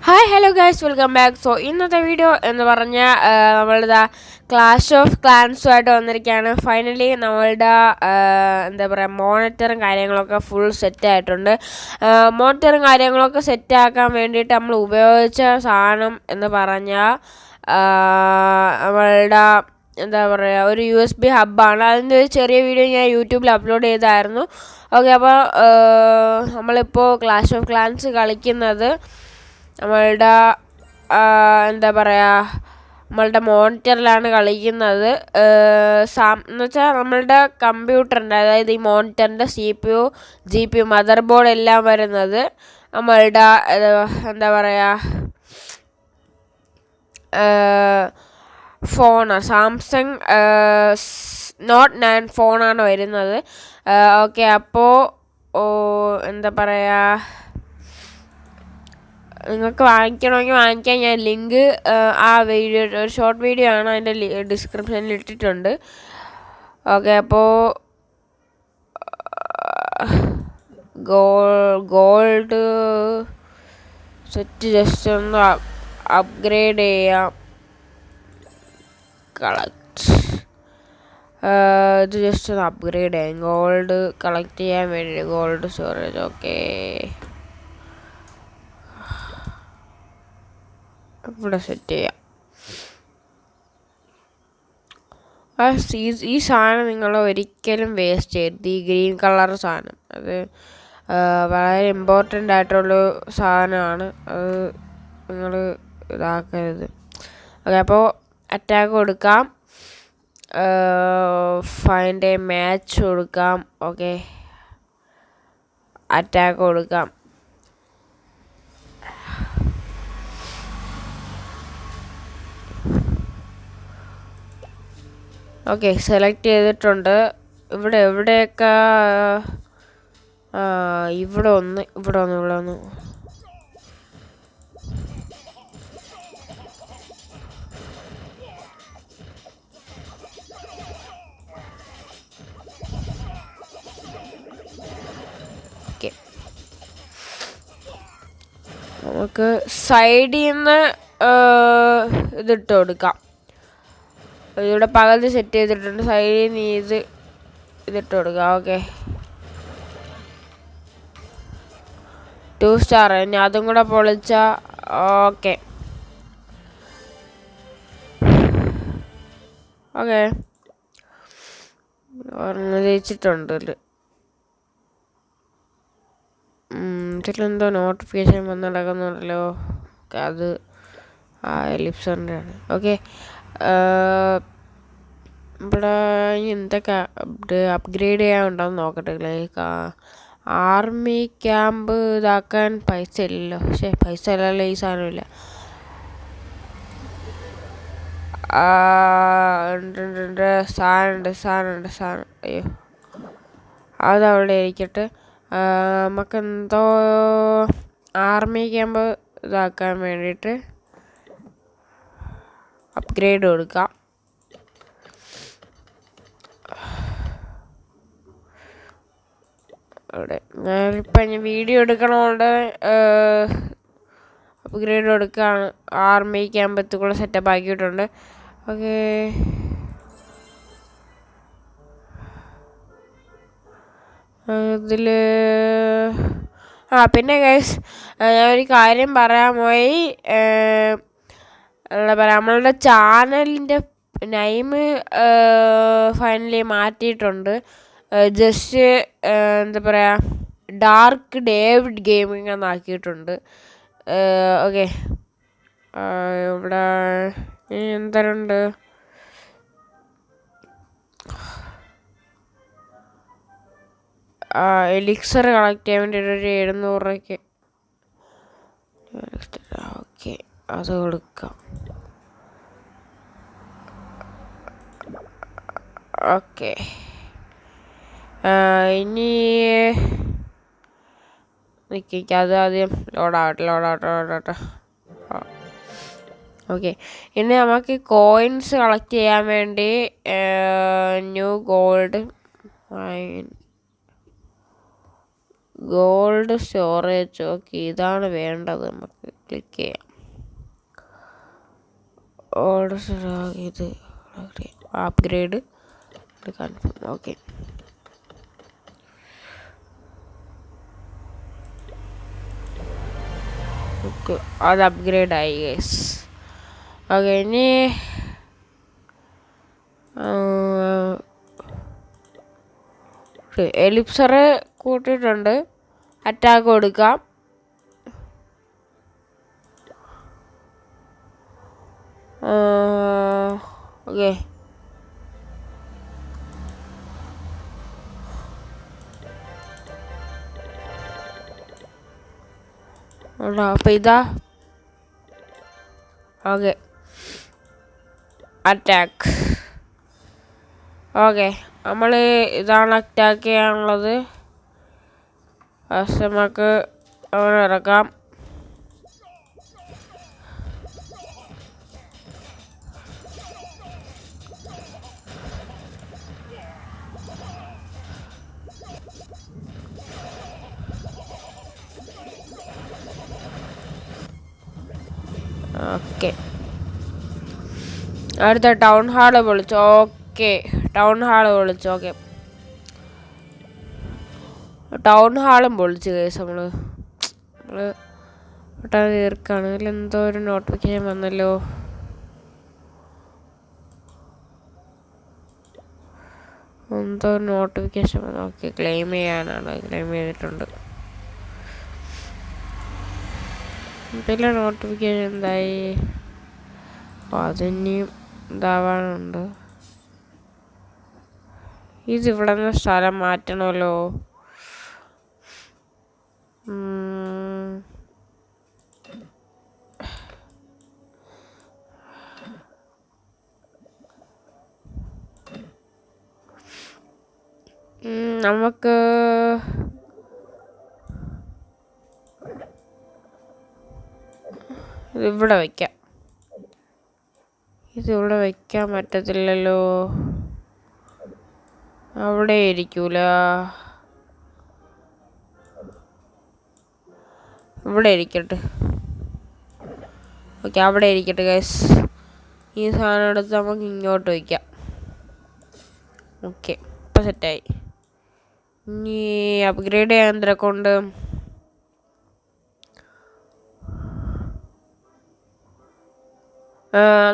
Hi hello guys, welcome back. So ഇന്നത്തെ video എന്ന് പറഞ്ഞാൽ നമ്മളുടെ ക്ലാഷ് ഓഫ് ക്ലാൻസുമായിട്ട് വന്നിരിക്കുകയാണ്. ഫൈനലി നമ്മളുടെ എന്താ പറയുക, മോണിറ്ററും കാര്യങ്ങളൊക്കെ ഫുൾ സെറ്റ് ആയിട്ടുണ്ട്. മോണിറ്ററും കാര്യങ്ങളൊക്കെ സെറ്റാക്കാൻ വേണ്ടിയിട്ട് നമ്മൾ ഉപയോഗിച്ച സാധനം എന്ന് പറഞ്ഞാൽ നമ്മളുടെ എന്താ പറയുക, ഒരു USB ഹബ്ബാണ്. അതിൻ്റെ ഒരു ചെറിയ വീഡിയോ ഞാൻ യൂട്യൂബിൽ അപ്ലോഡ് ചെയ്തായിരുന്നു. ഓക്കെ, അപ്പോൾ നമ്മളിപ്പോൾ ക്ലാഷ് ഓഫ് ക്ലാൻസ് കളിക്കുന്നത് നമ്മളുടെ എന്താ പറയുക, നമ്മളുടെ മോണിറ്ററിലാണ് കളിക്കുന്നത്. എന്ന് വെച്ചാൽ നമ്മളുടെ കമ്പ്യൂട്ടറിൻ്റെ, അതായത് ഈ മോണിറ്ററിൻ്റെ CPU, GPU, മദർ ബോർഡ് എല്ലാം വരുന്നത് നമ്മളുടെ എന്താ പറയുക, ഫോണാണ്. സാംസങ് നോട്ട് 9 ഫോണാണ് വരുന്നത്. ഓക്കെ, അപ്പോൾ എന്താ പറയുക, നിങ്ങൾക്ക് വാങ്ങിക്കണമെങ്കിൽ വാങ്ങിക്കാൻ ഞാൻ ലിങ്ക് ആ വീഡിയോ, ഒരു ഷോർട്ട് വീഡിയോ ആണ്, അതിൻ്റെ ഡിസ്ക്രിപ്ഷനിൽ ഇട്ടിട്ടുണ്ട്. ഓക്കെ, അപ്പോൾ ഗോൾഡ് സെറ്റ് ജസ്റ്റ് ഒന്ന് അപ്ഗ്രേഡ് ചെയ്യാം. ഇത് ജസ്റ്റ് ഒന്ന് അപ്ഗ്രേഡ് ചെയ്യാം, ഗോൾഡ് കളക്ട് ചെയ്യാൻ വേണ്ടി. ഗോൾഡ് സ്റ്റോറേജ് ഓക്കെ, ഇവിടെ സെറ്റ് ചെയ്യാം. ഈ സാധനം നിങ്ങൾ ഒരിക്കലും വേസ്റ്റ് ചെയ്യരുത്. ഈ ഗ്രീൻ കളർ സാധനം അത് വളരെ ഇമ്പോർട്ടൻ്റ് ആയിട്ടുള്ള സാധനമാണ്. അത് നിങ്ങൾ ഇതാക്കരുത്. ഓക്കെ, അപ്പോൾ അറ്റാക്ക് കൊടുക്കാം, ഫൈൻഡ് എ മാച്ച് കൊടുക്കാം. ഓക്കെ, അറ്റാക്ക് കൊടുക്കാം. ഓക്കെ, സെലക്ട് ചെയ്തിട്ടുണ്ട്. എവിടെയൊക്കെ ഇവിടെ ഒന്ന്. ഓക്കെ, നമുക്ക് സൈഡിൽ നിന്ന് ഇതിട്ട് കൊടുക്കാം. ഇവിടെ പകുതി സെറ്റ് ചെയ്തിട്ടുണ്ട്, സൈഡിൽ നിന്ന് ഇതിട്ട് കൊടുക്കുക. Okay, 2 star. ഇനി അതും കൂടെ പൊളിച്ച ഓക്കെ. ഓക്കെ, ജയിച്ചിട്ടുണ്ട്. ഇതിലെന്തോ നോട്ടിഫിക്കേഷൻ വന്ന് നടക്കുന്നുണ്ടല്ലോ. അത് എലിപ്സറിൻ്റെ ആണ്. ഓക്കെ, ഇവിടെ എന്തൊക്കെ അപ്ഗ്രേഡ് ചെയ്യാനുണ്ടോയെന്ന് നോക്കട്ടെ. ലൈക്ക് ആർമി ക്യാമ്പ് ഇതാക്കാൻ പൈസ ഇല്ലല്ലോ. പക്ഷേ പൈസ ഇല്ലല്ലോ, ഈ സാധനമില്ല. സാധനം അയ്യോ, അതവിടെ ഇരിക്കട്ടെ. നമുക്കെന്തോ ആർമി ക്യാമ്പ് ഇതാക്കാൻ വേണ്ടിയിട്ട് അപ്ഗ്രേഡ് കൊടുക്കാം. അവിടെ ഞാനിപ്പം വീഡിയോ എടുക്കണോണ്ട് അപ്ഗ്രേഡ് കൊടുക്കുകയാണ്. ആർമി ക്യാമ്പത്ത് കൂടെ സെറ്റപ്പ് ആക്കിയിട്ടുണ്ട്. ഓക്കെ, ഇതിൽ പിന്നെ ഗൈസ്, ഞാനൊരു കാര്യം പറയാൻ പോയി. എന്താ പറയുക, നമ്മളുടെ ചാനലിൻ്റെ നെയിം ഫൈനലി മാറ്റിയിട്ടുണ്ട്. ജസ്റ്റ് എന്താ പറയുക, ഡാർക്ക് ഡേവിഡ് ഗെയിമിംഗ് എന്നാക്കിയിട്ടുണ്ട്. ഓക്കെ, ഇവിടെ എന്തരണ്ട്, എലിക്സർ കളക്ട് ചെയ്യാൻ വേണ്ടിയിട്ട് ഒരു 700 രൂപയ്ക്ക്. ഓക്കെ, അത് കൊടുക്കാം. ഓക്കെ, ഇനി അത് ആദ്യം ലോഡാവട്ടെ. ഓക്കെ, ഇനി നമുക്ക് കോയിൻസ് കളക്ട് ചെയ്യാൻ വേണ്ടി ന്യൂ ഗോൾഡ് സ്റ്റോറേജ്. ഓക്കെ, ഇതാണ് വേണ്ടത്. നമുക്ക് ക്ലിക്ക് ചെയ്യാം. ഇത് അപ്ഗ്രേഡ് കൺഫേം. ഓക്കെ, അത് അപ്ഗ്രേഡ് ആയി ഗൈസ്. ഓക്കെ, ഇനി എലിപ്സർ കൂട്ടിയിട്ടുണ്ട്. അറ്റാക്ക് കൊടുക്കാം. ഓക്കെ, അപ്പം ഇതാ. Okay, attack. ഓക്കെ, നമ്മൾ ഇതാണ് അറ്റാക്ക് ചെയ്യാനുള്ളത്. ഫസ്റ്റ് നമുക്ക് അവിടെ ഇറക്കാം. ഓക്കെ, അടുത്ത ടൗൺ ഹാള് വിളിച്ചു. ഓക്കെ, ടൗൺ ഹാള് വിളിച്ചു. ഓക്കെ, ടൗൺ ഹാളും പൊളിച്ചു കേസ്. നമ്മള് പെട്ടെന്ന് തീർക്കാണ്. ഇതിലെന്തോ ഒരു നോട്ടിഫിക്കേഷൻ വന്നല്ലോ. എന്തോ ഒരു നോട്ടിഫിക്കേഷൻ വന്നു. ഓക്കെ, ക്ലെയിം ചെയ്യാനാണ്. ക്ലെയിം ചെയ്തിട്ടുണ്ട്. ഇതിലെ നോട്ടിഫിക്കേഷൻ എന്തായി? അതിനിയും ഇതാവാനുണ്ട്. ഇതിവിടെ നിന്ന് സ്ഥലം മാറ്റണമല്ലോ. നമുക്ക് ഇതിവിടെ വയ്ക്കാം. ഇതിവിടെ വയ്ക്കാൻ പറ്റത്തില്ലല്ലോ. അവിടെ ഇരിക്കൂല. ഇവിടെ ഇരിക്കട്ടെ. ഓക്കെ, അവിടെ ഇരിക്കട്ടെ ഗൈസ്. ഈ സാധനം എടുത്ത് നമുക്ക് ഇങ്ങോട്ട് വയ്ക്കാം. ഓക്കെ, ഇപ്പം സെറ്റായി. ഇനി അപ്ഗ്രേഡ് ചെയ്യാൻ എന്തൊക്കെ ഉണ്ട്?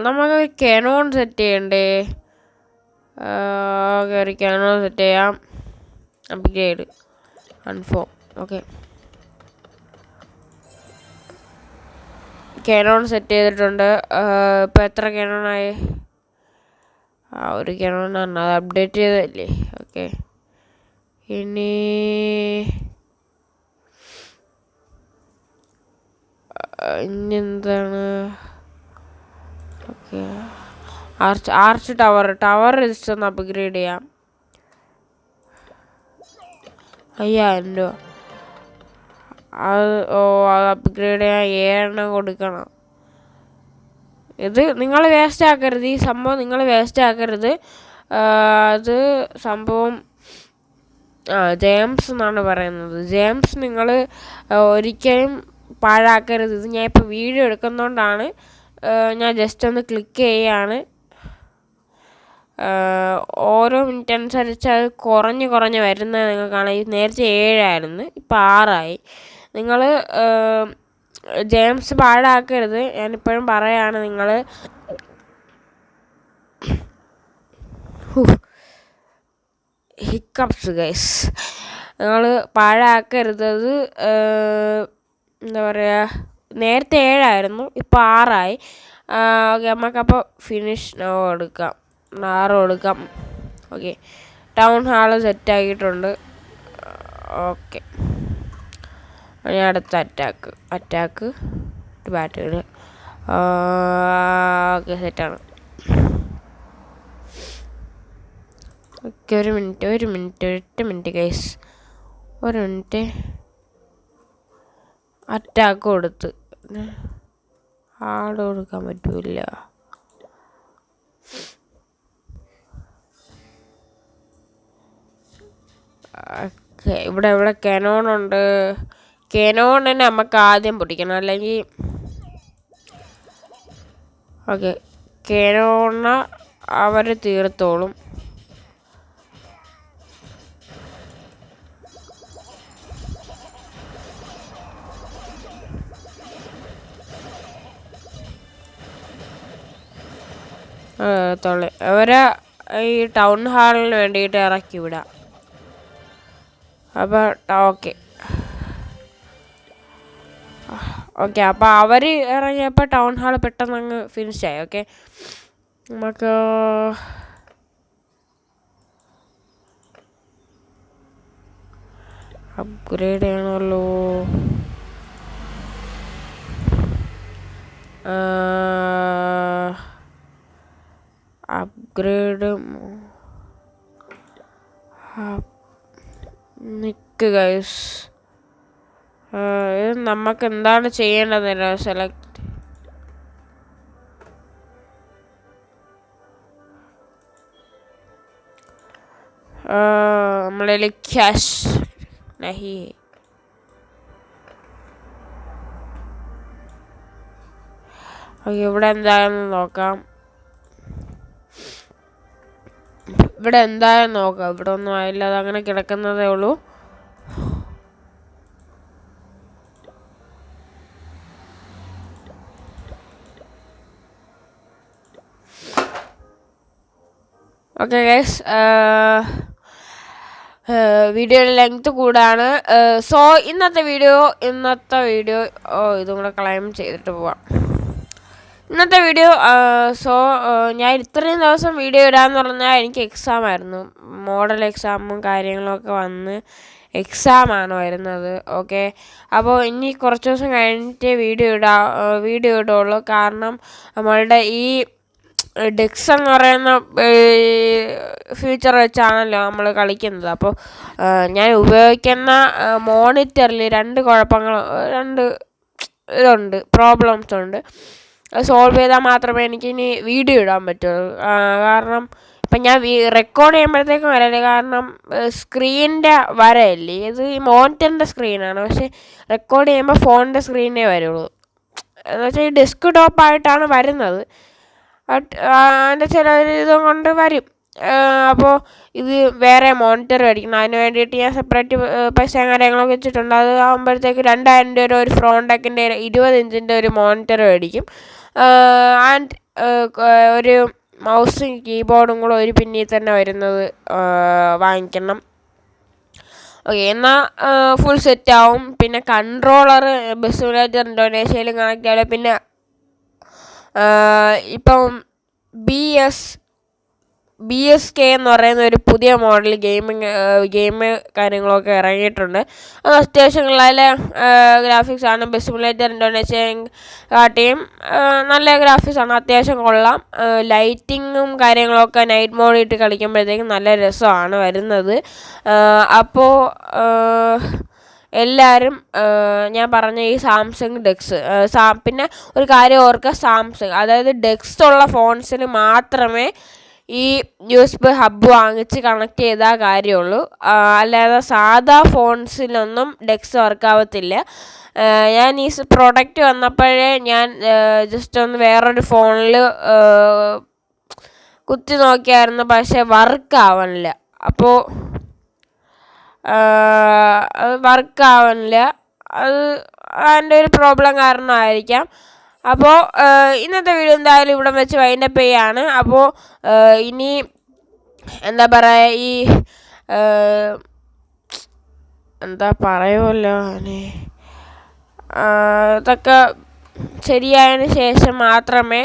നമുക്ക് കനോൺ സെറ്റ് ചെയ്യണ്ടേ? ഒരു കനോൺ സെറ്റ് ചെയ്യാം. Upgrade confirm. Okay, Canon set ചെയ്തിട്ടുണ്ട്. ഇപ്പം എത്ര കനോണായി? ഒരു കനോണാണ്. അത് അപ്ഡേറ്റ് ചെയ്തല്ലേ. ഓക്കെ, ഇനി എന്താണ്? ഓക്കെ, ആർച്ച് ടവർ ജസ്റ്റ് ഒന്ന് അപ്ഗ്രേഡ് ചെയ്യാം. 5000 രൂപ. അത് അപ്ഗ്രേഡ് ചെയ്യാൻ 7 കൊടുക്കണം. ഇത് നിങ്ങൾ വേസ്റ്റ് ആക്കരുത്. ഈ സംഭവം നിങ്ങൾ വേസ്റ്റ് ആക്കരുത്. അത് സംഭവം ജെയിംസ് എന്നാണ് പറയുന്നത്. ജെയിംസ് നിങ്ങൾ ഒരിക്കലും പാഴാക്കരുത്. ഇത് ഞാൻ ഇപ്പോൾ വീഡിയോ എടുക്കുന്നതുകൊണ്ടാണ് ഞാൻ ജസ്റ്റ് ഒന്ന് ക്ലിക്ക് ചെയ്യാണ്. ഓരോ മിനിറ്റ് അനുസരിച്ച് അത് കുറഞ്ഞ് വരുന്നത് നിങ്ങൾക്ക് കാണാം. നേരത്തെ 7 ആയിരുന്നു, ഇപ്പോൾ 6 ആയി. നിങ്ങൾ ജെയിംസ് പാഴാക്കരുത്. ഞാനിപ്പോഴും പറയാണ്, നിങ്ങൾ ഹിക്കപ്സ് ഗൈസ്, നിങ്ങൾ പാഴാക്കരുത്. അത് എന്താ പറയുക, നേരത്തെ 7 ആയിരുന്നു, ഇപ്പോൾ 6 ആയി. ഓക്കെ, നമുക്കപ്പോൾ ഫിനിഷ് നോ എടുക്കാം. 6 കൊടുക്കാം. ഓക്കെ, ടൗൺ ഹാള് സെറ്റാക്കിയിട്ടുണ്ട്. ഓക്കെ, ഇനി അടുത്ത അറ്റാക്ക് ബാറ്ററി. ഓക്കെ, സെറ്റാണ്. ഓക്കെ, ഒരു മിനിറ്റ് ഗൈസ്, ഒരു മിനിറ്റ്. അറ്റാക്ക് കൊടുത്ത് ആട് കൊടുക്കാൻ പറ്റൂല. ഇവിടെ കെനോണുണ്ട്. കെനോണിനെ നമുക്ക് ആദ്യം പൊട്ടിക്കണം, അല്ലെങ്കിൽ ഓക്കെ കെനോണ അവർ തീർത്തോളും. അവരെ ഈ ടൗൺ ഹാളിന് വേണ്ടിയിട്ട് ഇറക്കി വിടാം. അപ്പോൾ ഓക്കെ അപ്പോൾ അവർ ഇറങ്ങിയപ്പോൾ ടൗൺ ഹാൾ പെട്ടെന്ന് അങ്ങ് ഫിനിഷായി. ഓക്കെ നമുക്ക് അപ്ഗ്രേഡ് ചെയ്യണമല്ലോ. അപ്ഗ്രേഡ് നിക്ക് ഗൈസ്, ഇത് നമുക്ക് എന്താണ് ചെയ്യേണ്ടതെന്ന് സെലക്ട്. നമ്മളതിൽ ക്യാഷ് നഹി. ഇവിടെ എന്താണെന്ന് നോക്കാം. ഇവിടെ ഒന്നും ആയില്ല, അതങ്ങനെ കിടക്കുന്നതേ ഉള്ളൂ. ഓക്കെ ഗൈസ്, വീഡിയോയുടെ ലെങ്ത് കൂടാണ്. സോ ഇന്നത്തെ വീഡിയോ ഇതും കൂടെ ക്ലൈം ചെയ്തിട്ട് പോവാം. ഇന്നത്തെ വീഡിയോ ഞാൻ ഇത്രയും ദിവസം വീഡിയോ ഇടാമെന്ന് പറഞ്ഞാൽ എനിക്ക് എക്സാം ആയിരുന്നു. മോഡൽ എക്സാമും കാര്യങ്ങളൊക്കെ വന്ന് എക്സാമാണ് വരുന്നത്. ഓക്കെ അപ്പോൾ ഇനി കുറച്ച് ദിവസം കഴിഞ്ഞിട്ട് വീഡിയോ ഇടുള്ളൂ. കാരണം നമ്മളുടെ ഈ ഡെക്സ് എന്ന് പറയുന്ന ഫീച്ചർ വെച്ചാണല്ലോ നമ്മൾ കളിക്കുന്നത്. അപ്പോൾ ഞാൻ ഉപയോഗിക്കുന്ന മോണിറ്ററിൽ രണ്ട് പ്രോബ്ലംസ് ഉണ്ട്. സോൾവ് ചെയ്താൽ മാത്രമേ എനിക്കിനി വീഡിയോ ഇടാൻ പറ്റുള്ളൂ. കാരണം ഇപ്പം ഞാൻ റെക്കോർഡ് ചെയ്യുമ്പോഴത്തേക്കും വരല്ലേ, കാരണം സ്ക്രീനിൻ്റെ വരയില്ലേ, ഇത് ഈ മോണിറ്ററിൻ്റെ സ്ക്രീനാണ്. പക്ഷേ റെക്കോർഡ് ചെയ്യുമ്പോൾ ഫോണിൻ്റെ സ്ക്രീനേ വരുള്ളൂ. എന്ന് വെച്ചാൽ ഈ ഡെസ്ക് ടോപ്പായിട്ടാണ് വരുന്നത്. അതിൻ്റെ ചില ഇതും കൊണ്ട് വരും. അപ്പോൾ ഇത് വേറെ മോണിറ്റർ മേടിക്കണം. അതിന് വേണ്ടിയിട്ട് ഞാൻ സെപ്പറേറ്റ് പൈസയും കാര്യങ്ങളൊക്കെ വെച്ചിട്ടുണ്ട്. അത് ആകുമ്പോഴത്തേക്ക് 2000 രൂപ ഒരു ഫ്രോണ്ടെക്കിൻ്റെ 20 ഇഞ്ചിൻ്റെ ഒരു മോണിറ്റർ മേടിക്കും. ആൻഡ് ഒരു മൗസും കീബോർഡും കൂടെ ഒരു പിന്നിൽ തന്നെ വരുന്നത് വാങ്ങിക്കണം. ഓക്കെ എന്നാൽ ഫുൾ സെറ്റാവും. പിന്നെ കൺട്രോളർ ബസ് സിമുലേറ്റർ ഇൻഡോനേഷ്യയിൽ കണക്ട് ആവില്ല. പിന്നെ ഇപ്പം BSK എന്ന് പറയുന്ന ഒരു പുതിയ മോഡൽ ഗെയിം കാര്യങ്ങളൊക്കെ ഇറങ്ങിയിട്ടുണ്ട്. അത് അത്യാവശ്യം നല്ല ഗ്രാഫിക്സ് ആണ്. ബസ് സിമുലേറ്റർ ഇൻഡോനേഷ്യ കാട്ടിയും നല്ല ഗ്രാഫിക്സ് ആണ്, അത്യാവശ്യം കൊള്ളാം. ലൈറ്റിങ്ങും കാര്യങ്ങളൊക്കെ നൈറ്റ് മോഡിട്ട് കളിക്കുമ്പോഴത്തേക്കും നല്ല രസമാണ് വരുന്നത്. അപ്പോൾ എല്ലാവരും ഞാൻ പറഞ്ഞ ഈ സാംസങ് ഡെക്സ് പിന്നെ ഒരു കാര്യം ഓർക്കുക, സാംസങ് അതായത് ഡെക്സ് ഉള്ള ഫോൺസിന് മാത്രമേ ഈ USB ഹബ്ബ് വാങ്ങിച്ച് കണക്ട് ചെയ്താൽ കാര്യമുള്ളൂ. അല്ലാതെ സാധാ ഫോൺസിലൊന്നും ഡെക്സ് വർക്കാവത്തില്ല. ഞാൻ ഈ പ്രോഡക്റ്റ് വന്നപ്പോഴേ ഞാൻ ജസ്റ്റ് ഒന്ന് വേറൊരു ഫോണിൽ കുത്തി നോക്കിയായിരുന്നു, പക്ഷേ വർക്കാവണില്ല. അപ്പോൾ അത് വർക്കാവണില്ല, അത് അതിൻ്റെ ഒരു പ്രോബ്ലം കാരണമായിരിക്കാം. അപ്പോൾ ഇന്നത്തെ വീഡിയോ എന്തായാലും ഇവിടെ വെച്ച് വൈൻഡപ്പ് ചെയ്യാണ്. അപ്പോൾ ഇനി എന്താ പറയുക, ഈ എന്താ പറയുമല്ലോ, ഇതൊക്കെ ശരിയായതിന് ശേഷം മാത്രമേ,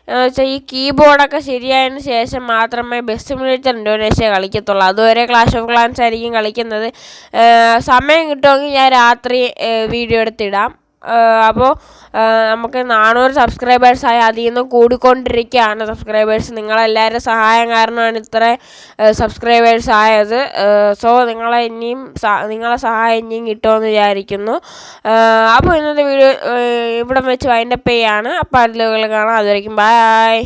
എന്ന് വെച്ചാൽ ഈ കീബോർഡൊക്കെ ശരിയായതിന് ശേഷം മാത്രമേ ബസ് സിമുലേറ്റർ ഇൻഡോനേഷ്യ കളിക്കത്തുള്ളൂ. അതുവരെ ക്ലാഷ് ഓഫ് ക്ലാൻസ് ആയിരിക്കും കളിക്കുന്നത്. സമയം കിട്ടുമെങ്കിൽ ഞാൻ രാത്രി വീഡിയോ എടുത്തിടാം. അപ്പോൾ നമുക്ക് 400 സബ്സ്ക്രൈബേഴ്സായി, അതിൽ നിന്നും കൂടിക്കൊണ്ടിരിക്കുകയാണ് സബ്സ്ക്രൈബേഴ്സ്. നിങ്ങളെല്ലാവരുടെ സഹായം കാരണമാണ് ഇത്ര സബ്സ്ക്രൈബേഴ്സ് ആയത്. സോ നിങ്ങളെ സഹായം ഇനിയും കിട്ടുമെന്ന് വിചാരിക്കുന്നു. അപ്പോൾ ഇന്നത്തെ വീഡിയോ ഇവിടെ വെച്ച് വൈൻഡപ്പ് ചെയ്യാണ്. അപ്പോൾ അടുത്ത വീഡിയോയിൽ കാണാം. അതുവരെയും ബൈ.